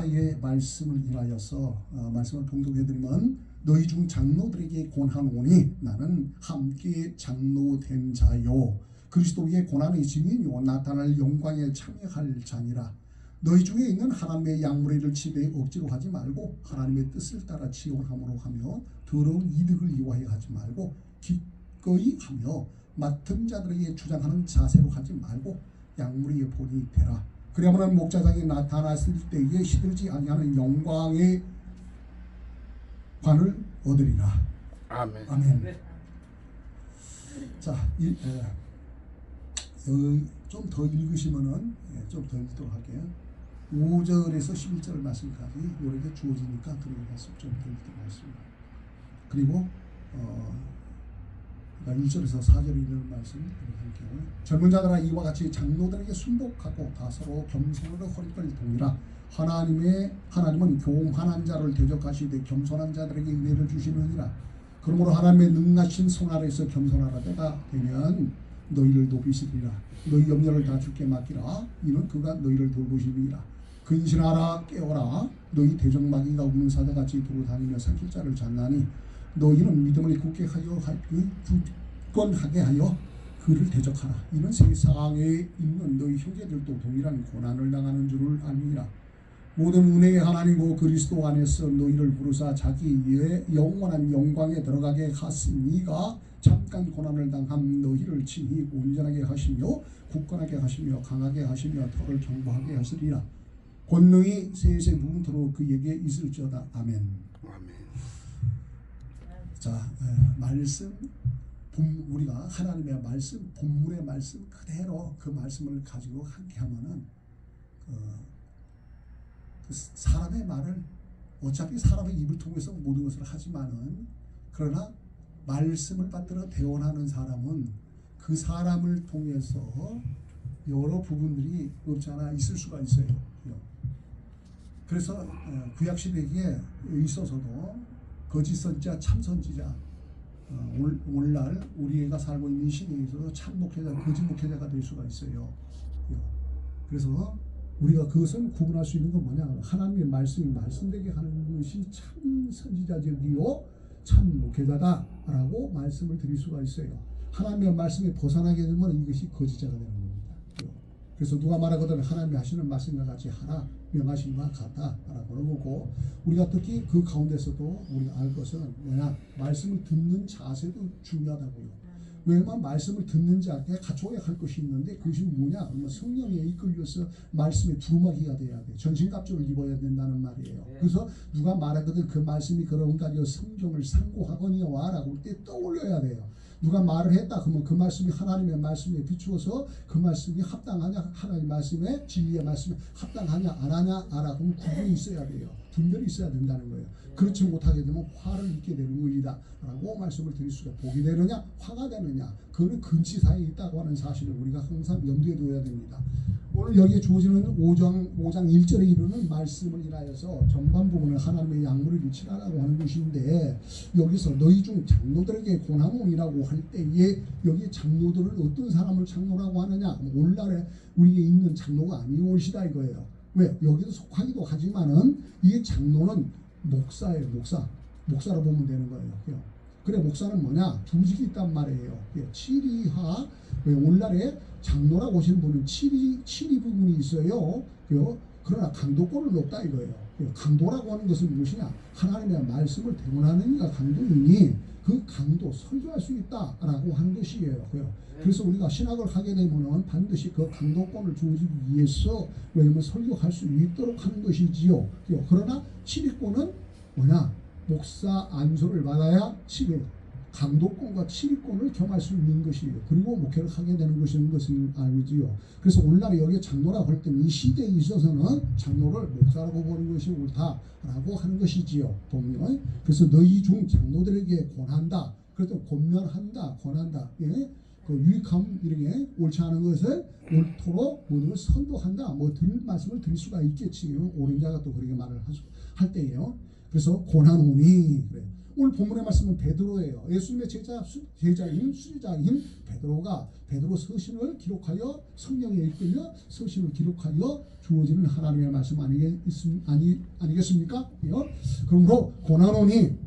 하나님의 말씀을 인하여서 말씀을 봉독해드리면 너희 중 장로들에게 권하노니 나는 함께 장로된 자요 그리스도의 고난의 증인이요 나타날 영광에 참여할 자니라. 너희 중에 있는 하나님의 양무리를 집에 억지로 하지 말고 하나님의 뜻을 따라 지원함으로 하며 더러운 이득을 이용하여 하지 말고 기꺼이 하며 맡은 자들에게 주장하는 자세로 하지 말고 양무리의 본이 되라. 그러면 목자장이 나타났을 때에 시들지 아니하는 영광의 관을 얻으리라. 아멘. 아멘. 자, 좀 더 읽으시면은 좀 더 읽도록 할게요. 5절에서 11절 말씀까지 이렇게 주어지니까 그래서 좀 더 읽도록 하겠습니다. 그리고 1절에서 4절에 이르는 말씀 할게요. 젊은 자들아 이와 같이 장로들에게 순복하고 다 서로 겸손으로 허리를 동이라. 하나님은 교만한 자를 대적하시되 겸손한 자들에게 은혜를 주시느니라. 그러므로 하나님의 능하신 손 아래에서 겸손하라. 때가 되면 너희를 높이시리라. 너희 염려를 다 주께 맡기라. 이는 그가 너희를 돌보시리라. 근신하라 깨어라. 너희 대적마귀가 우는 사자같이 돌아다니며 삼킬 자를 잡나니 너희는 믿음을 굳게 하여 굳건하게 하여 그를 대적하라. 이는 세상에 있는 너희 형제들도 동일한 고난을 당하는 줄을 알미라. 모든 은혜의 하나님이고 그리스도 안에서 너희를 부르사 자기의 영원한 영광에 들어가게 하시니가 잠깐 고난을 당한 너희를 친히 온전하게 하시며 굳건하게 하시며 강하게 하시며 털을 경고하게 하시리라. 권능이 세세 무궁토록 그에게 있을지어다. 아멘. 아멘. 자, 말씀 우리가 하나님의 말씀 본문의 말씀 그대로 그 말씀을 가지고 함께 하면은 그 사람의 말을 어차피 사람의 입을 통해서 모든 것을 하지만은 그러나 말씀을 받들어 대언하는 사람은 그 사람을 통해서 여러 부분들이 없지 않아 있을 수가 있어요. 그래서 구약시대에 있어서도 거짓 선지자, 참 선지자, 오늘날 우리가 살고 있는 시대에 있어서 참 목회자, 거짓 목회자가 될 수가 있어요. 그래서 우리가 그것을 구분할 수 있는 건 뭐냐? 하나님의 말씀이 말씀되게 하는 것이 참 선지자적이요 참 목회자다라고 말씀을 드릴 수가 있어요. 하나님의 말씀에 벗어나게 되면 이것이 거짓자가 되는 겁니다. 그래서 누가 말하거든 하나님이 하시는 말씀과 같이 하라 명하심과 같다라고 그러고 우리가 특히 그 가운데서도 우리가 알 것은 뭐냐? 말씀을 듣는 자세도 중요하다고요. 왜냐면 말씀을 듣는 자한테 갖춰야 할 것이 있는데 그것이 뭐냐? 성령에 이끌려서 말씀에 두루마기가 돼야 돼. 전신갑주를 입어야 된다는 말이에요. 그래서 누가 말하거든 그 말씀이 그런가 요 성경을 상고하거니와 라고 할 때 떠올려야 돼요. 누가 말을 했다 그러면 그 말씀이 하나님의 말씀에 비추어서 그 말씀이 합당하냐 하나님의 말씀에 진리의 말씀에 합당하냐 안 하냐 알아고 구분이 있어야 돼요. 분별이 있어야 된다는 거예요. 그렇지 못하게 되면 화를 입게 되는 것이다 라고 말씀을 드릴 수가 복이 되느냐 화가 되느냐 그거는 근치사에 있다고 하는 사실을 우리가 항상 염두에 둬야 됩니다. 오늘 여기에 주어지는 5장 1절에 이르는 말씀을 인하여서 전반 부분은 하나님의 양무리를 치라라고 하는 것인데 여기서 너희 중 장로들에게 권하노니라고 할 때에 여기 장로들을 어떤 사람을 장로라고 하느냐 오늘날에 우리에 있는 장로가 아니올시다 이거예요. 왜? 여기도 속하기도 하지만은 이 장로는 목사예요. 목사로 보면 되는 거예요. 그래 목사는 뭐냐? 두직이 있단 말이에요. 칠이하 오늘날에 장로라고 하시는 분은 칠이 부분이 있어요. 그러나 강도권을 높다 이거예요. 강도라고 하는 것은 무엇이냐? 하나님의 말씀을 대언하는 이가 강도이니 그 강도 설교할 수 있다라고 하는 것이에요. 그래서 우리가 신학을 하게 되면 반드시 그 강도권을 주어지기 위해서 왜냐면 설교할 수 있도록 하는 것이지요. 그러나 치리권은 뭐냐? 목사 안수를 받아야 강도권과 치리권을 겸할 수 있는 것이에요. 그리고 목회를 하게 되는 것을 알지요. 그래서 오늘날에 여기 장로라고 할 때는 이 시대에 있어서는 장로를 목사라고 보는 것이 옳다라고 하는 것이지요. 보면 그래서 너희 중 장로들에게 권한다. 그래서 권면한다, 권한다. 그 유익함 이렇게 옳지 않은 것을 옳도록 모든 걸 선도한다. 뭐 말씀을 드릴 수가 있겠지요. 옳은 자가 또 그렇게 말을 할 때예요. 그래서 고난오니 그래. 오늘 본문의 말씀은 베드로예요. 예수님의 제자인 수제자인 베드로 서신을 기록하여 성령에 이끌려 서신을 기록하여 주어지는 하나님의 말씀 아니겠습니까? 그러므로 고난오니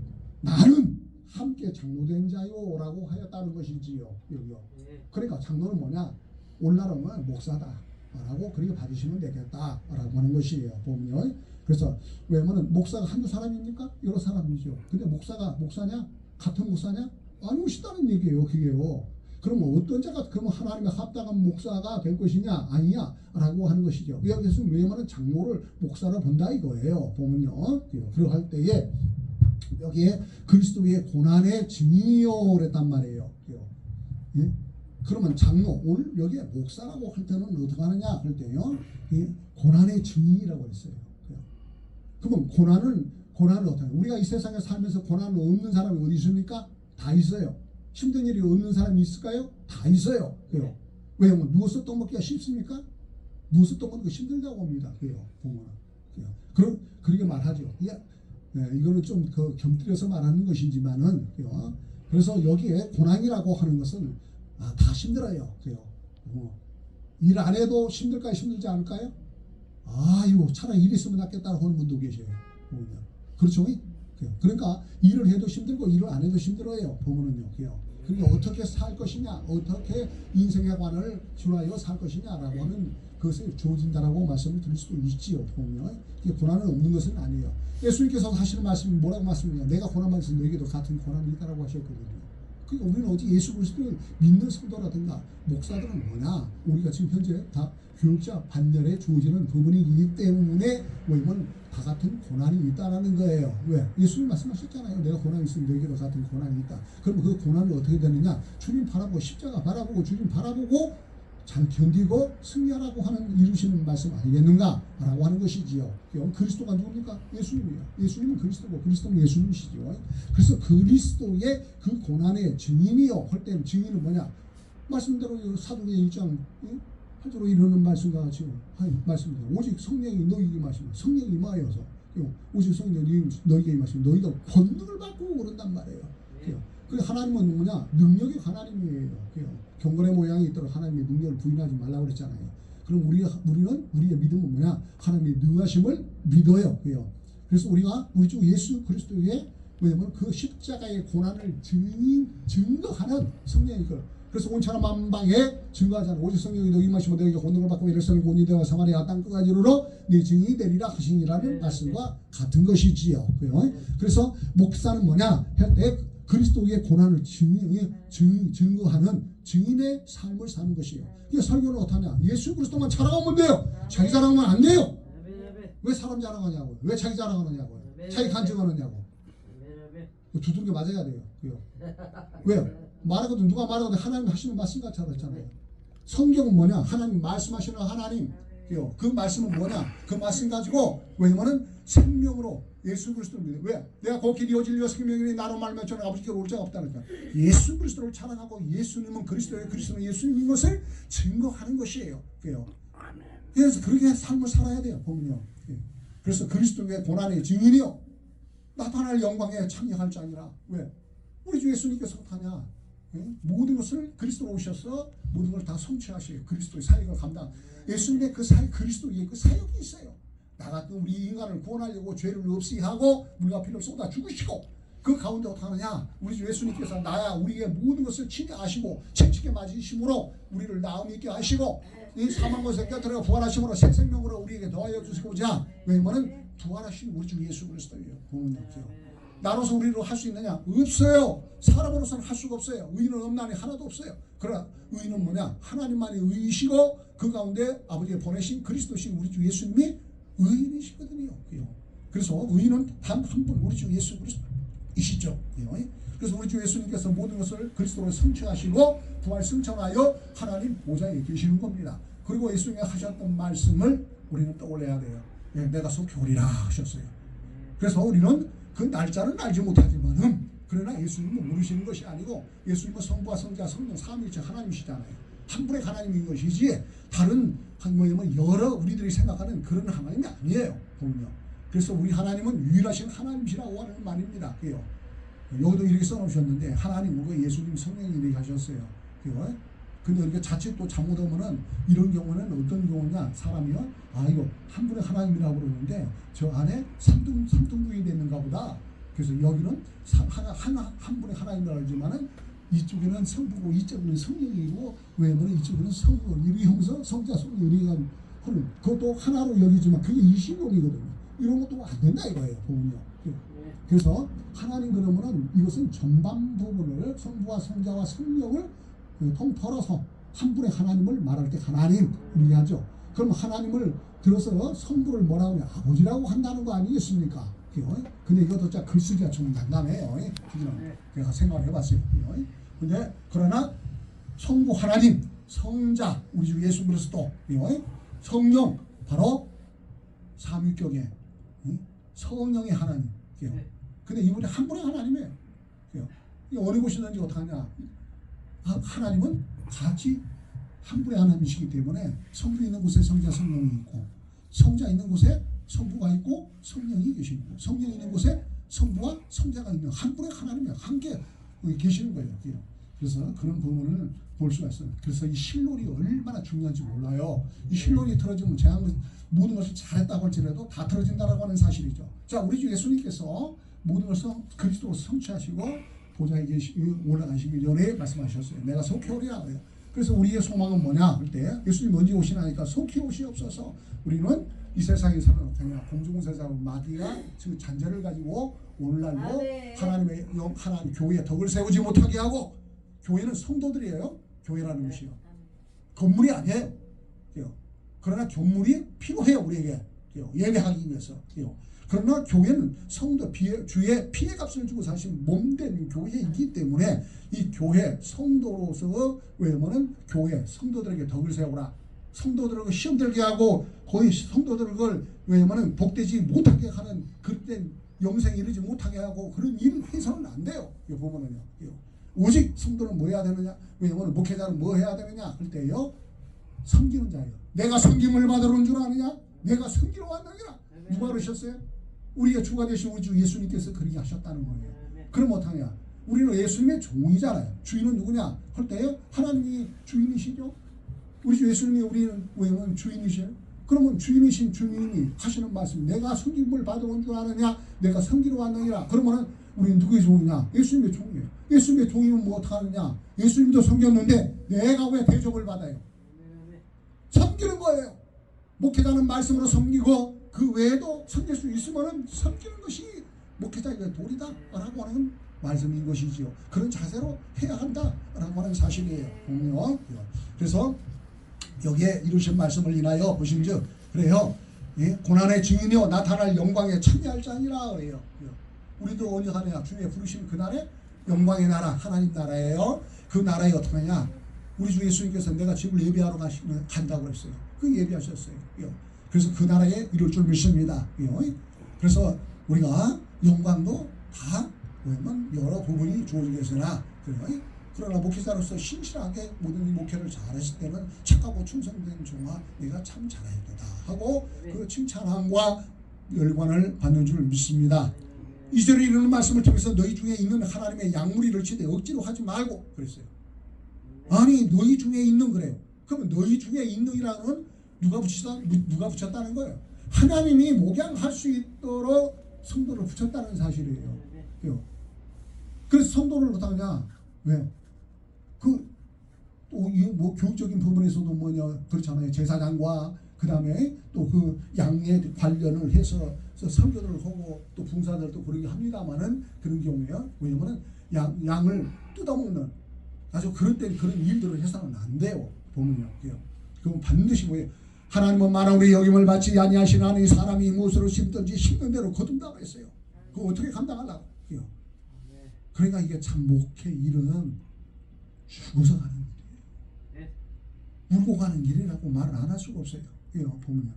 나는 함께 장로된 자요라고 하였다는 것이지요. 여기요. 그러니까 장로는 뭐냐? 오늘날은 목사다라고 그렇게 받으시면 되겠다라고 하는 것이에요. 보면 그래서 왜냐면 목사가 한두 사람입니까? 여러 사람이죠. 근데 목사냐? 같은 목사냐? 아니시다는 얘기예요. 그게요. 그러면 어떤 자가 그러면 하나님의 합당한 목사가 될 것이냐? 아니냐? 라고 하는 것이죠. 여기서 왜냐면 장로를 목사로 본다 이거예요. 보면요. 그러할 때에 여기에 그리스도의 고난의 증인이요 그랬단 말이에요. 예? 그러면 장로 오늘 여기에 목사라고 할 때는 어떻게 하느냐 할 때요. 고난의 증인이라고 했어요. 그러면 고난은 어떻게 우리가 이 세상에 살면서 고난을 없는 사람이 어디 있습니까? 다 있어요. 힘든 일이 없는 사람이 있을까요? 다 있어요. 왜냐면 누워서 떠먹기가 쉽습니까? 누워서 떠먹기가 힘들다고 합니다. 보면 그렇게 말하죠. 이거는 좀 곁들여서 말하는 것이지만은 그래서 여기에 고난이라고 하는 것은 다 힘들어요. 일 안 해도 힘들까요? 힘들지 않을까요? 이거 차라리 일 있으면 낫겠다고 하는 분도 계셔요. 그렇죠? 그러니까 일을 해도 힘들고 일을 안 해도 힘들어요. 보면은요. 그러니까 어떻게 살 것이냐, 어떻게 인생의 관을 준하여 살 것이냐라고 하는 그것을 주어진다라고 말씀을 드릴 수도 있지요. 보면 고난은 없는 것은 아니에요. 예수님께서 하시는 말씀이 뭐라고 말씀이냐? 내가 고난 받으면 너에게도 같은 고난이 있다라고 하셨거든요. 그러니까 우리는 어디 예수 그리스도를 믿는 성도라든가 목사들은 뭐냐? 우리가 지금 현재 다 교육자 반열에 주어지는 부분이기 때문에 뭐냐면 다 같은 고난이 있다라는 거예요. 왜? 예수님 말씀하셨잖아요. 내가 고난이 있으면 너에게도 같은 고난이 있다. 그러면 그 고난이 어떻게 되느냐? 주님 바라보고 십자가 바라보고 주님 바라보고 잘 견디고 승리하라고 하는 이루시는 말씀 아니겠는가? 라고 하는 것이지요. 그리스도가 누굽니까? 예수님이에요. 예수님은 그리스도고 그리스도는 예수님이시죠. 그래서 그리스도의 그 고난의 증인이요. 할 때는 증인은 뭐냐? 말씀대로 사도행전 1장 8절로 이르는 말씀과 같이 말씀입니다. 오직 성령이 너희에게 임하시면 성령이 임하여서 오직 성령이 너희에게 임하시면 너희가 권능을 받고 그런단 말이에요. 그 하나님은 뭐냐? 능력이 하나님이에요. 경건의 모양이 있도록 하나님의 능력을 부인하지 말라고 그랬잖아요. 그럼 우리는 우리의 믿음은 뭐냐? 하나님의 능하심을 믿어요. 그래서 우리가 우리 주 예수 그리스도의 왜냐면 그 십자가의 고난을 증거하는 성령이 그래서 온천하 만방에 증거하잖아요. 오직 성령이 너희 임하시면 너희가 권능을 받고 예루살렘 온 유대와 사마리아 땅 끝까지 이르러 네 증인이 되리라 하시니라는 말씀과 같은 것이지요. 그래서 목사는 뭐냐? 할 때 그리스도의 고난을 증거하는 증인의 삶을 사는 것이에요. 이게 설교를 어떠냐? 예수 그리스도만 자랑하면 돼요. 자기 자랑하면 안 돼요. 왜 사람 자랑하냐고요? 왜 자기 자랑하느냐고요? 자기 간증하느냐고? 두들겨 맞아야 돼요. 왜요? 말하거든 누가 말하거든 하나님 하시는 말씀 같이 하잖아요. 성경은 뭐냐? 하나님 말씀하시는 하나님. 그 말씀은 뭐냐? 그 말씀 가지고 왜냐면은 생명으로 예수 그리스도를 믿어요. 왜? 내가 그 길이 진리요 생명이니 나로 말미암아 저는 아버지께로 올 자가 없다니까. 예수 그리스도를 자랑하고 예수님은 그리스도예요. 그리스도는 예수님인 것을 증거하는 것이에요. 그래서 그렇게 삶을 살아야 돼요. 보면요. 그래서 그리스도의 고난의 증인이요 나타날 영광에 참여할 자 아니라 왜? 우리 주 예수님께서 어떠냐? 모든 것을 그리스도로 오셔서 모든 걸 다 성취하셔요. 그리스도의 사역을 감당. 예수님의 그 사역, 그리스도의 그 사역이 있어요. 나 같은 우리 인간을 구원하려고 죄를 없이 하고 물과 피를 쏟아 죽으시고 그 가운데 어떻게 하느냐? 우리 주 예수님께서 나야 우리의 모든 것을 친히 아시고 채찍에 맞으심으로 우리를 나음 있게 하시고 이 사망 것을 깨뜨려 부활하심으로 새 생명으로 우리에게 더하여 주시고자 왜냐면은 부활하신 우리 주 예수 그리스도예요. 구원이요. 나로서 우리로 할 수 있느냐? 없어요. 사람으로서는 할 수가 없어요. 의인은 없나니 하나도 없어요. 그러나 의인은 뭐냐? 하나님만이 의이시고 그 가운데 아버지의 보내신 그리스도신 우리 주 예수님이 의인이시거든요. 그래서 의인은 단 한 분 우리 주 예수 그리스도이시죠. 그래서 우리 주 예수님께서 모든 것을 그리스도로 성취하시고 부활 승천하여 하나님 보좌에 계시는 겁니다. 그리고 예수님이 하셨던 말씀을 우리는 떠올려야 돼요. 내가 속히 오리라 하셨어요. 그래서 우리는 그 날짜는 알지 못하지만은 그러나 예수님은 모르시는 것이 아니고 예수님은 성부와 성자 성령 삼위일체 하나님이시잖아요. 한 분의 하나님인 것이지 다른 뭐냐면 여러 우리들이 생각하는 그런 하나님이 아니에요. 보면요. 그래서 우리 하나님은 유일하신 하나님이시라고 하는 말입니다. 그요. 여기도 이렇게 써놓으셨는데 하나님, 그 예수님 성령이 이렇게 하셨어요. 그요. 근데 이렇게 자칫 또 잘못하면은 이런 경우는 어떤 경우냐, 사람이요, 아 이거 한 분의 하나님이라고 그러는데 저 안에 삼등분이 되는가 보다. 그래서 여기는 한 분의 하나님이라고 하지만은 이쪽에는 성부고 이쪽에는 성령이고 왜냐면 이쪽에는 성부 이렇게 하면서 성자 성령 이렇게 하는 그것도 하나로 여기지만 그게 이신론이거든요. 이런 것도 안 된다 이거예요. 보면요. 그래서 하나님 그러면은 이것은 전반 부분을 성부와 성자와 성령을 통틀어서 한 분의 하나님을 말할 때 하나님 이렇게 하죠. 그럼 하나님을 들어서 성부를 뭐라고 하냐, 아버지라고 한다는 거 아니겠습니까? 근데 이것도 진짜 글쓰기가 좀 난감해요. 제가 생각을 해봤어요. 근데 그러나 성부 하나님, 성자 우리 주 예수 그리스도, 성령 바로 삼위격의 성령의 하나님. 근데 이분이 한 분의 하나님이에요. 어느 곳이든지 어떡하냐, 하나님은 같이 한 분의 하나님이시기 때문에 성부 있는 곳에 성자 성령이 있고, 성자 있는 곳에 성부가 있고 성령이 계시고, 성령 있는 곳에 성부와 성자가 있는 한 분의 하나님이 함께 계시는 거예요. 그래서 그런 부분을 볼 수가 있어요. 그래서 이 신론이 얼마나 중요한지 몰라요. 이 신론이 틀어지면 제가 모든 것을 잘했다고 할지라도 다 틀어진다라고 하는 사실이죠. 자, 우리 주 예수님께서 모든 것을 그리스도로 성취하시고 보좌에 올라가시기 전에 말씀하셨어요. 내가 속히 오리라 그래요. 그래서 우리의 소망은 뭐냐 할 때 예수님 언제 오시나니까 속히 오시옵소서. 우리는 이 세상에 사는 그냥 공중세상 마귀가 그 잔재를 가지고 오늘날로 하나님의 하나님 교회에 덕을 세우지 못하게 하고, 교회는 성도들이에요. 교회라는 것이요. 건물이 아니에요. 그러나 건물이 필요해요 우리에게 예배하기 위해서. 그러나 교회는 성도 주의 피의 값을 주고 사신 몸된 교회이기 때문에 이 교회 성도로서 왜냐면은 교회 성도들에게 덕을 세우라. 성도들을 시험 들게 하고 거의 성도들을 왜냐면은 복되지 못하게 하는 그런 영생에 이르지 못하게 하고 그런 일을 해서는 안 돼요. 보면은요. 오직 성도는 뭐 해야 되느냐? 왜냐면 목회자는 뭐 해야 되느냐 할 때요, 섬기는 자예요. 내가 섬김을 받으러 온 줄 아느냐? 내가 섬기러 왔느니라. 누가 그러셨어요? 우리가 주가 되신 우리 주 예수님께서 그렇게 하셨다는 거예요. 그럼 어떠냐? 우리는 예수님의 종이잖아요. 주인은 누구냐 할 때요, 하나님이 주인이시죠. 우리 주 예수님이 우리는 왜냐면 주인이시에요. 그러면 주인이신 주님이 하시는 말씀, 내가 섬김을 받으러 온 줄 아느냐? 내가 섬기러 왔느니라. 그러면은 우리는 누구의 종이냐? 예수님의 종이에요. 예수님의 종이면 뭐 어떡하느냐? 예수님도 섬겼는데 내가 왜 대접을 받아요? 섬기는 거예요. 목회자는 말씀으로 섬기고 그 외에도 섬길 수 있으면 섬기는 것이 목회자의 도리다 라고 하는 말씀인 것이지요. 그런 자세로 해야 한다 라고 하는 사실이에요. 그래서 여기에 이루신 말씀을 인하여 보심즉 그래요. 고난의 증인이요 나타날 영광에 참여할 자니라 그래요. 우리도 언제 하느냐? 주님의 부르신 그날에 영광의 나라, 하나님 나라예요. 그 나라에 어떻게 하냐? 우리 주 예수님께서 내가 집을 예비하러 간다고 했어요. 그 예비하셨어요. 그래서 그 나라에 이룰 줄 믿습니다. 그래서 우리가 영광도 다 여러 부분이 주어지겠으나 그러나 목회자로서 신실하게 모든 목회를 잘하실 때는 착하고 충성된 종아 내가 참 잘했다 하고 그 칭찬함과 열관을 받는 줄 믿습니다. 2절에 이르는 말씀을 통해서 너희 중에 있는 하나님의 양무리를 치되 억지로 하지 말고 그랬어요. 아니 너희 중에 있는 그래요. 그러면 너희 중에 있는이라는 누가 붙였다는 거예요. 하나님이 목양할 수 있도록 성도를 붙였다는 사실이에요. 그래서 성도를 어떠냐? 왜? 뭐 교육적인 부분에서도 뭐냐 그렇잖아요. 제사장과 그 다음에 또 그 양에 관련을 해서 선교를 하고 또 봉사들도 그러게 합니다만은 그런 경우에요. 왜냐면은 양을 뜯어먹는 아주 그런 때 그런 일들을 해서는 안 돼요. 보면요. 그건 반드시 뭐예요? 하나님은 만왕의 여김을 받지 아니하시나니 사람이 무엇으로 심든지 심는 대로 거둔다고 했어요. 그거 어떻게 감당하려고? 그러니까 이게 참 목회 일은 죽어서 가는 일이에요. 울고 가는 일이라고 말을 안 할 수가 없어요. 보면요.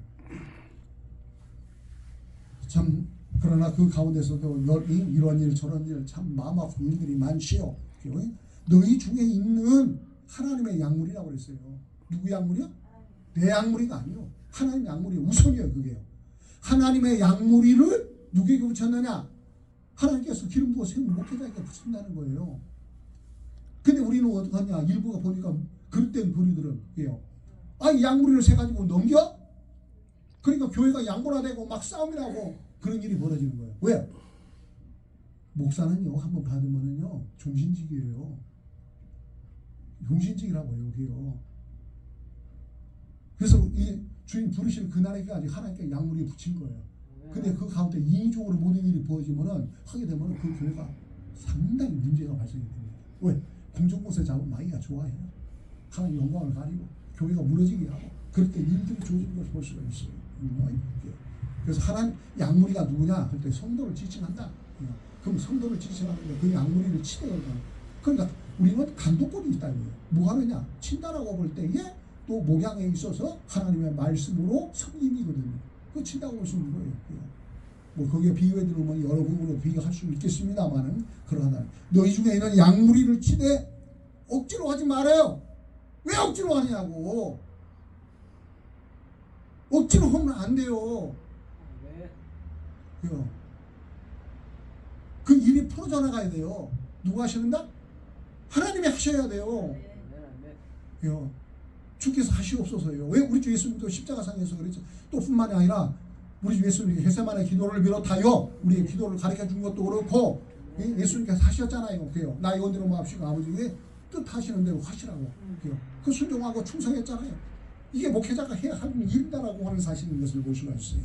참 그러나 그 가운데서도 이런 일 저런 일 참 마음 아픈 일들이 많지요. 너희 중에 있는 하나님의 약물이라고 그랬어요. 누구 약물이요? 내 약물이가 아니요. 하나님 약물이 우선이에요. 그게요. 하나님의 양무리를 누구에게 붙였느냐? 하나님께서 기름 부어 세운 목회자에게 붙인다는 거예요. 근데 우리는 어떡하냐? 일부가 보니까 그릇된 부류들은 예요. 이 양무리를 세 가지고 넘겨? 그러니까 교회가 양보라되고 막 싸움이 나고 그런 일이 벌어지는 거예요. 왜? 목사는요, 한번 받으면은요, 종신직이에요. 종신직이라고요, 여기요. 그래서 이 주인 부르실 그날에까지 하나님께 양무리 붙인 거예요. 근데 그 가운데 인위적으로 모든 일이 벌어지면은 하게 되면은 그 교회가 상당히 문제가 발생이 됩니다. 왜? 공정공세 잡으면 마귀가 좋아해요. 하나님 영광을 가리고 교회가 무너지게 하고 그럴 때 일들이 조지는 것을 볼 수가 있어요. 그래서 하나님 양무리가 누구냐? 그때 성도를 지칭한다. 그럼 성도를 지칭하는데 그 양무리를 치대거든. 그러니까 우리는 간도권이 있다 이거예요. 뭐 하느냐? 친다라고 볼 때에 또 목양에 있어서 하나님의 말씀으로 섬김이거든요. 그 친다고 볼 수 있는 거예요. 뭐 거기에 비교해 들으면 여러 부분으로 비교할 수 있겠습니다만은 그러나 너희 중에 있는 양무리를 치되 억지로 하지 말아요. 왜 억지로 하냐고. 억지로 하면 안 돼요. 그 일이 풀어져 나가야 돼요. 누가 하시는가? 하나님이 하셔야 돼요. 주께서 하시옵소서요. 왜 우리 주 예수님도 십자가상에서 그랬죠. 또 뿐만이 아니라 우리 주 예수님이 겟세마네 기도를 비롯하여 우리의 기도를 가르쳐 준 것도 그렇고 예수님께서 하셨잖아요. 나의 원대로 마옵시고 아버지의 뜻하시는 대로 하시라고. 그 순종하고 충성했잖아요. 이게 목회자가 해야 할 일이다라고 하는 사실인 것을 볼 수가 있어요.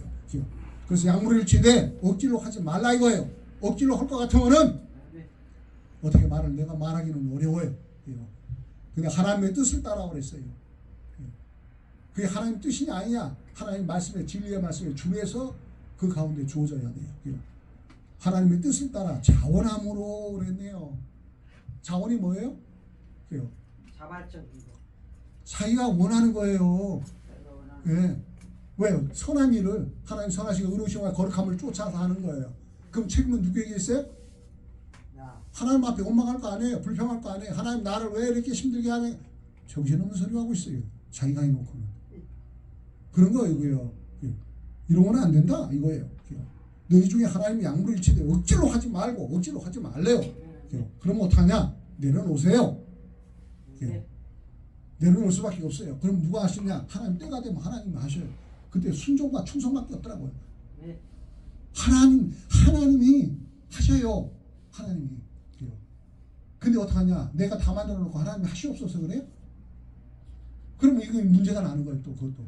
그래서 양무리를 치되 억지로 하지 말라 이거예요. 억지로 할 것 같으면은 어떻게 말을 내가 말하기는 어려워요. 근데 하나님의 뜻을 따라오라 그랬어요. 그게 하나님 뜻이냐 아니냐? 하나님 말씀의 진리의 말씀에 준해서 그 가운데 주어져야 돼요. 하나님의 뜻을 따라 자원함으로 그랬네요. 자원이 뭐예요? 자발적 이거. 자기가 원하는 거예요. 예. 왜요? 선한 일을 하나님 선하시고 의로우시고 거룩함을 쫓아서 하는 거예요. 그럼 책임은 누구에게 있어요? 하나님 앞에 원망할 거 아니에요. 불평할 거 아니에요. 하나님 나를 왜 이렇게 힘들게 하냐? 정신없는 소리 하고 있어요. 자기가 해놓고는. 그런 거예요. 이거요. 이러면 안 된다 이거예요. 너희 중에 하나님이 양무리를 치되 억지로 하지 말고 억지로 하지 말래요. 그럼 어떡하냐? 내려놓으세요. 내려놓을 수밖에 없어요. 그럼 누가 하시냐? 하나님 때가 되면 하나님이 하셔요. 그때 순종과 충성밖에 없더라고요. 하나님이 하셔요. 하나님이. 근데 어떡하냐? 내가 다 만들어 놓고 하나님이 하시옵소서 그래요? 그러면 이거 문제가 나는 거예요. 또 그것도.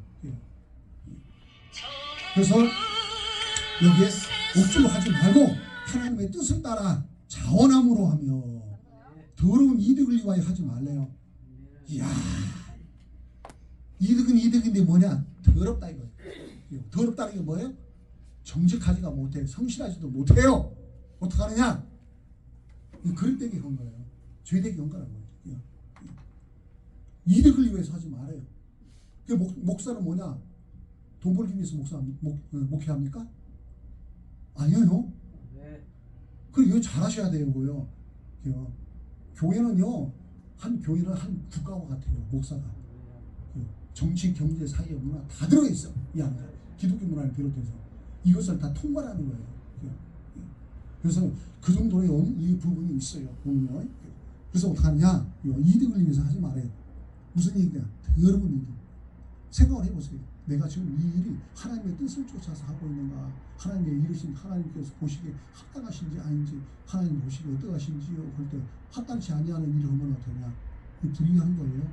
그래서 여기에 억지로 하지 말고 하나님의 뜻을 따라 자원함으로 하며 더러운 이득을 위하여 하지 말래요. 이야, 이득은 이득인데 뭐냐? 더럽다 이거예요. 더럽다는 게 뭐예요? 정직하지가 못해, 성실하지도 못해요. 어떡하느냐? 그릇되게 한 거예요. 죄되게 한 거라는 거예요. 이득을 위해서 하지 말아요. 그 목사는 뭐냐? 돈 벌기 위해서 목회합니까? 아니에요. 그 이거 잘하셔야 되고요. 교회는요, 한 교회는 한 국가와 같아요. 목사가 정치, 경제, 사회, 문화 다 들어가 있어. 이 안에 기독교 문화를 비롯해서 이것을 다 통과하는 거예요. 그래서 그 정도의 이 부분이 있어요. 보면요. 그래서 어떡하냐? 이득을 위해서 하지 말아요. 무슨 얘기냐? 더러운 이득. 생각을 해보세요. 내가 지금 이 일이 하나님의 뜻을 쫓아서 하고 있는가? 하나님의 이르신 하나님께서 보시기에 합당하신지 아닌지 하나님 보시기에 어떠하신지요? 그럴 때 합당치 아니하는 일을 하면 어떠냐? 불의한 거예요.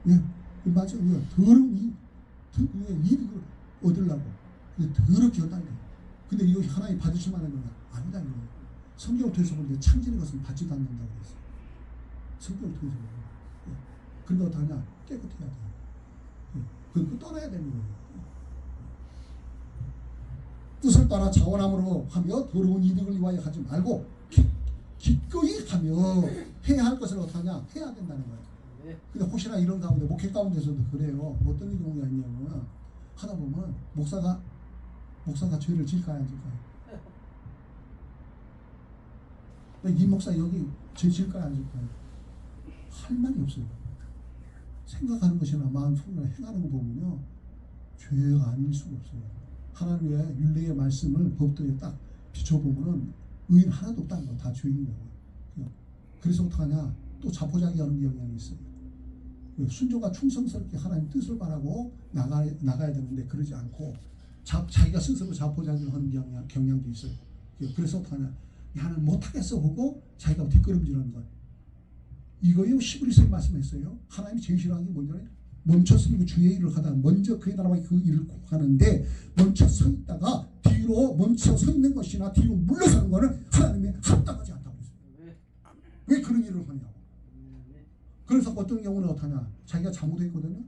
예, 맞아요. 더러운 이득을 얻으려고 더럽게 한다는 거예요. 근데 이거 하나님 받으실 만한 건 아니다는 거예요. 성경을 통해서 보는데 참지는 것은 받지도 않는다고 그랬어요. 성경을 통해서 보면. 그러니까 어떡하냐? 깨끗해야 돼요. 그거 떠나야 되는 거예요. 뜻을 따라 자원함으로 하며 더러운 이득을 위하여 하지 말고 기꺼이 하며 해야 할 것을 어떡하냐? 해야 된다는 거예요. 근데 혹시나 이런 가운데 목회 가운데서도 그래요. 어떤 경우가 있냐면 하다 보면 목사가 죄를 질까요 안 질까요? 이 목사 여기 죄 질까요 안 질까요? 할 말이 없어요. 생각하는 것이나 마음 속으로 행하는 거 보면요 죄가 아닐 수가 없어요. 하나님의 율례의 말씀을 법도에 딱 비춰보면은 의인 하나도 없다는 거 다 죄인이라고. 그래서 어떡하냐? 또 자포자기하는 경향이 있어요. 순종과 충성스럽게 하나님 뜻을 바라고 나가야 되는데 그러지 않고 자기가 스스로 자포자기를 하는 경향도 있어요. 그래서 어떡하냐? 나는 못하겠어 보고 자기가 뒷걸음질하는 거예요. 이거요 히브리서에 말씀했어요. 하나님이 제일 싫어하는 게 뭐냐면 멈췄으면 주의 일을 하다가 먼저 그의 나라와 그 일을 하는데 멈춰 서 있다가 뒤로 멈춰 서 있는 것이나 뒤로 물러서는 것은 하나님이 합당하지 않다고 했어요. 왜 그런 일을 하냐고. 그래서 어떤 경우는 어떠냐? 자기가 잘못했거든요.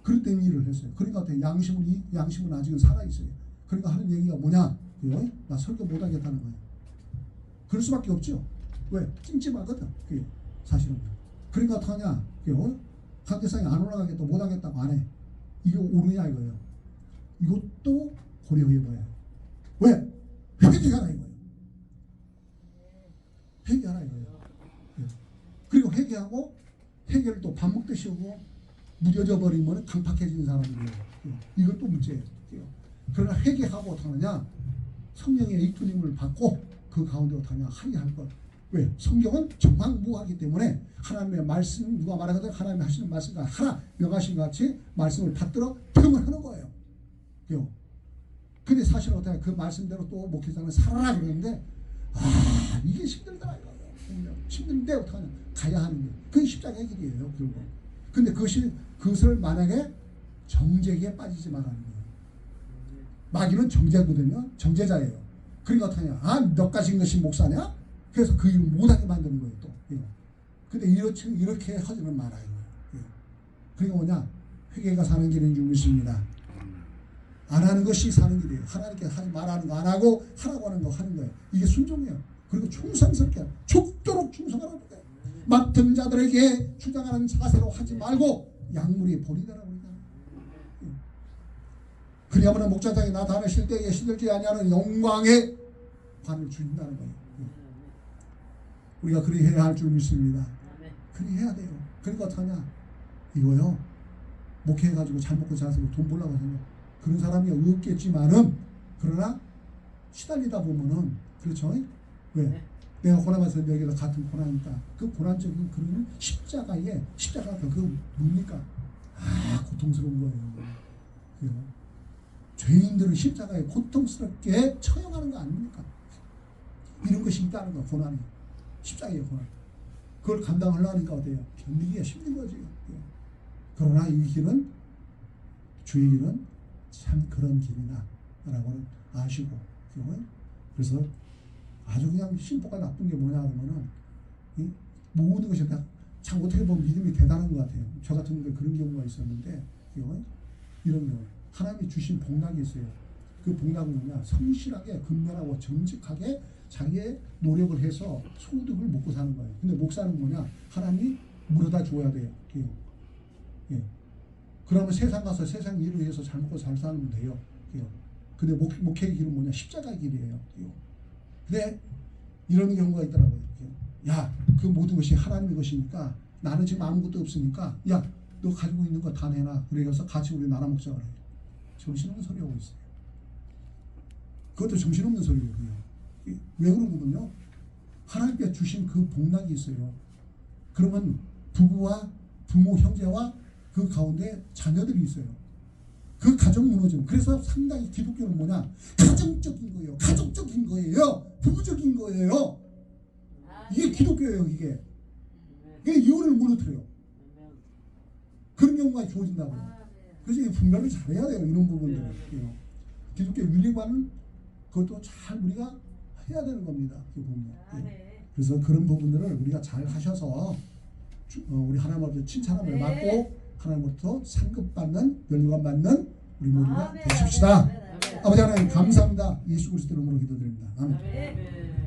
그럴 때 일을 했어요. 그러니까 어때요? 양심은 아직은 살아있어요. 그러니까 하는 얘기가 뭐냐? 나 설교 못하겠다는 거예요. 그럴 수밖에 없죠. 왜? 찜찜하거든. 그게 사실은. 그러니까 어떡하냐? 관계성이 안 올라가겠다, 못하겠다고 안 해. 이게 옳으냐 이거예요. 이것도 고려해봐야 해요. 왜? 회개하라 이거예요. 회개하라 이거예요. 그리고 회개하고 회개를 또 밥 먹듯이 하고 무뎌져 버리면 강팍해지는 사람이에요. 이것도 문제예요. 그러나 회개하고 어떡하느냐? 성령의 이끌림을 받고 그 가운데 어떡하냐? 하게 것. 왜? 성경은 정황무하기 때문에 하나님의 말씀, 누가 말하거든 하나님이 하시는 말씀과 하나 명하신 것 같이 말씀을 받들어 평을 하는 거예요. 근데 사실 어떻게 그 말씀대로 또 목회자는 살아라 그러는데 이게 힘들더라 이거예요. 힘든데 어떡하냐? 가야 하는 게 그게 십자가의 길이에요. 결국. 근데 그것을 만약에 정죄에 빠지지 말라는 거예요. 마귀는 정죄거든요. 정죄자예요. 그러니까 어떡하냐? 너 가진 것이 목사냐? 그래서 그 일을 못하게 만드는 거예요. 또. 근데 이렇게 하지는 말아요. 그러니까 뭐냐? 회개가 사는 길인 줄 믿습니다. 안 하는 것이 사는 길이에요. 하나님께 하지 말라는 거 안 하고 하라고 하는 거 하는 거예요. 이게 순종이에요. 그리고 충성스럽게 죽도록 충성하라는 거예요. 맡은 자들에게 주장하는 자세로 하지 말고 약물이 본이다라고 그러잖아요. 그리하면 목자장이 나타나실 때에 시들지 아니하는 영광의 관을 주신다는 거예요. 우리가 그리해야 할 줄 믿습니다. 그리해야 돼요. 그러니까 어떡하냐? 이거요. 목회해가지고 잘 먹고 잘 살고 돈 벌려고 하냐? 그런 사람이 없겠지만은 그러나 시달리다 보면은 그렇죠? 왜? 내가 고난에서 여기다 같은 고난이니까 그 고난적인 그런 십자가가 그 뭡니까? 고통스러운 거예요. 죄인들은 십자가에 고통스럽게 처형하는 거 아닙니까? 이런 것이 있다는 거 고난이. 십자가의 고난. 그걸 감당하려니까 어때요? 견디기가 힘든 거지. 그러나 이 길은 주의 길은 참 그런 길이나 라고는 아시고 그래서 아주 그냥 심보가 나쁜 게 뭐냐 그러면은 모든 것이 다 참 어떻게 보면 믿음이 대단한 것 같아요. 저 같은 경우에 그런 경우가 있었는데 이런 경우 하나님이 주신 복락이 있어요. 그 복락은 뭐냐? 성실하게 근면하고 정직하게 자기의 노력을 해서 소득을 먹고 사는 거예요. 근데 목사는 뭐냐? 하나님이 물어다 줘야 돼요. 그러면 세상 가서 세상 일을 위해서 잘 먹고 잘 살면 돼요. 근데 목회의 길은 뭐냐? 십자가의 길이에요. 근데 이런 경우가 있더라고요. 그 모든 것이 하나님의 것이니까 나는 지금 아무것도 없으니까 너 가지고 있는 거 다 내놔. 그래서 같이 우리 나눠 먹자고 해요. 정신없는 소리 하고 있어요. 그것도 정신없는 소리예요. 왜 그러거든요? 하나님께 주신 그 복락이 있어요. 그러면 부모, 형제와 그 가운데 자녀들이 있어요. 그 가정 무너지면 그래서 상당히 기독교는 뭐냐? 가정적인 거예요. 가족적인 거예요. 부부적인 거예요. 이게 기독교예요. 이게 이혼을 무너뜨려요. 그런 경우가 주어진다고요. 그래서 이 분별을 잘해야 돼요. 이런 부분들은. 기독교 윤리관은 그것도 잘 우리가 해야 되는 겁니다. 그래서 그런 부분들을 우리가 잘 하셔서 우리 하나님으로부터 칭찬함을 받고 하나님으로부터 상급받는 면류관 받는 우리 모두가 되십시다. 아버지 하나님 감사합니다. 예수 그리스도 이름으로 기도드립니다. 아멘.